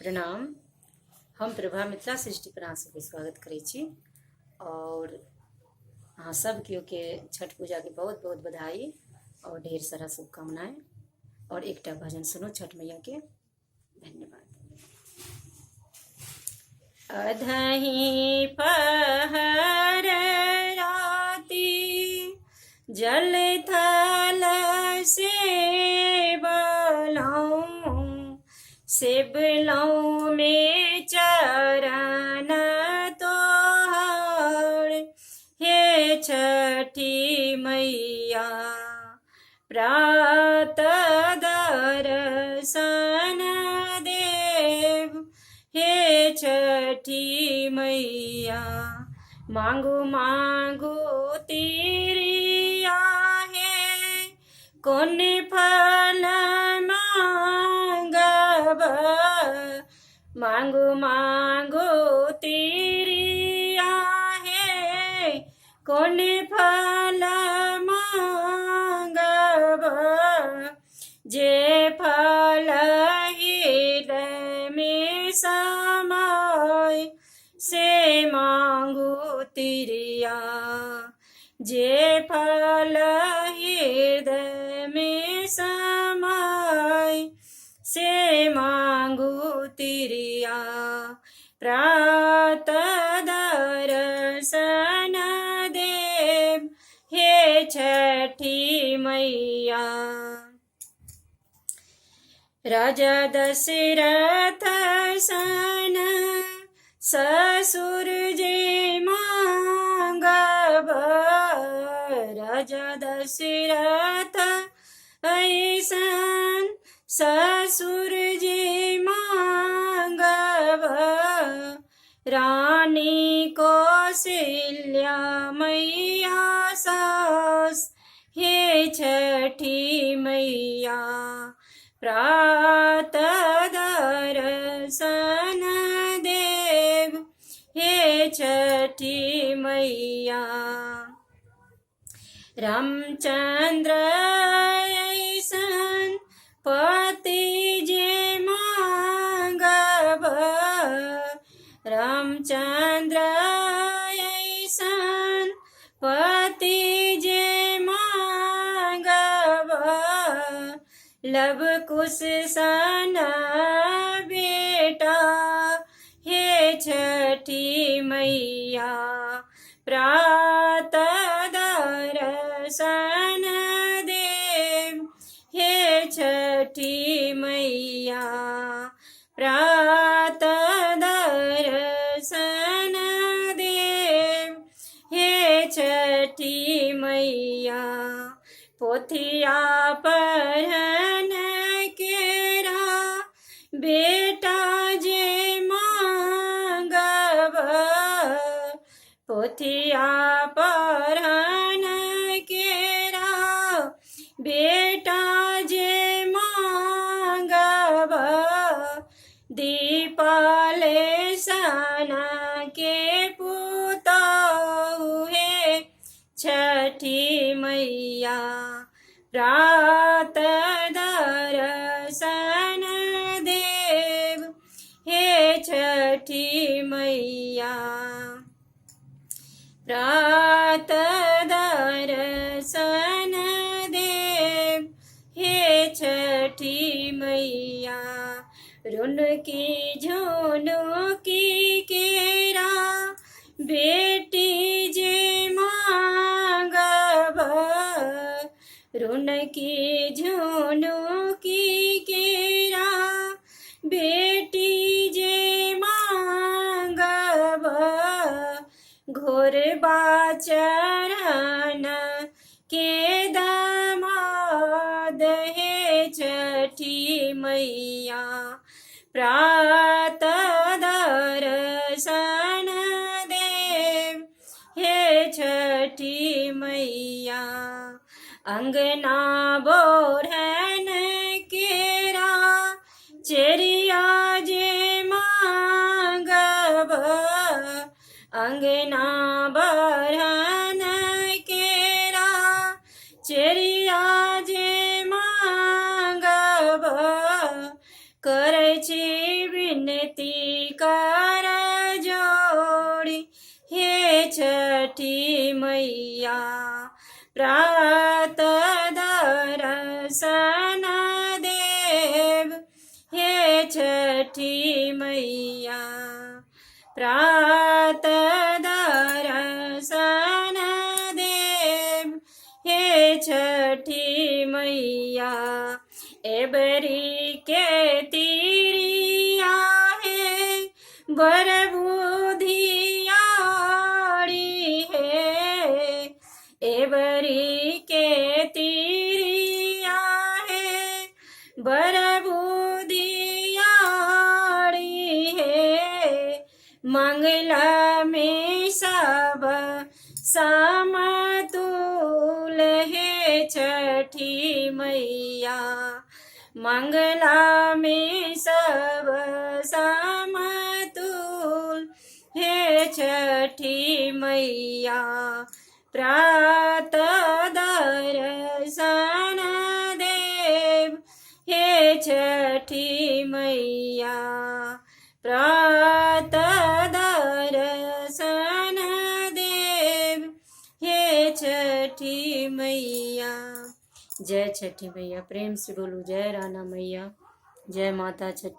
प्रणाम। हम प्रभा मिथिला सृष्टि पर अहाँ सबके स्वागत करै छी और अहाँ सब केओ के छठ पूजा के बहुत बहुत बधाई और ढेर सारा शुभकामनाएं। और एकटा भजन सुनो छठ मैया के। धन्यवाद। अधही पहर राती जल थल से सिबलौं में चरण तोहर हे छठी मैया। प्रात दर्शन देव हे छठी मैया। मांगू मांगू तिरिया है कौन फल मांगू मांगू तिरिया है कौन फल मांगब। जे फल हृदय में समाय से मांगू तिरिया। जे फल हृदय में समाय से मांगू तिरिया। प्रात दर्शन देव हे छठी मैया। राजा दशरथ सन ससुर जे मांगब। राजा दशरथ ऐसन ससुर जे मांगब। रानी कौशल्या मैया सास हे छठी मैया। प्रात दर्शन देव हे छठी मैया। रामचंद्र ऐसन पति जे मांगब। रामचंद्र ऐसन पति जे मांगब। लव कुश सन बेटा हे छठी मैया। प्रात दर्शन देव हे छठी मैया। प्रात दर्शन देव हे छठी मैया। पोथिया पढ़न केरा बेटा जे मांगब। पोथिया पढ़न केरा बेटा जे मांगब। दीपाले सन के पुतहु हे छठी मैया। प्रात दर्शन देव हे छठी मैया। प्रात दर्शन देव हे छठी मैया। रुनकी झुनुकी केरा बेटी जे मांगब। रुनकी झुनुकी केरा बेटी जे मांगब। घोरबा चरण के दामाद हे छठी मैया। प्रात दर्शन देव हे छठी मैया। अंगना बोरहन केरा चेरिया जे मांगब। अंगना बरहन केरा चेरिया जे मांगब। करे छी विनती कर जोड़ी, हे छठी मैया प्रात दर्शन देव, हे छठी मैया प्रात दर्शन देव, हे छठी मैया एबरी के तीरिया है बर बुधियाड़ी है, एबरी के तीरिया है बर बुधियाड़ी है, मंगला में सब समतुल, हे छठी मैया मंगला में सब समतुल, हे छठी मैया प्रात दर्शन देव, हे छठी मैया प्रात दर्शन देव, हे छठी मैया। जय छठी मैया। प्रेम से बोलू जय राना मैया, जय माता छठी।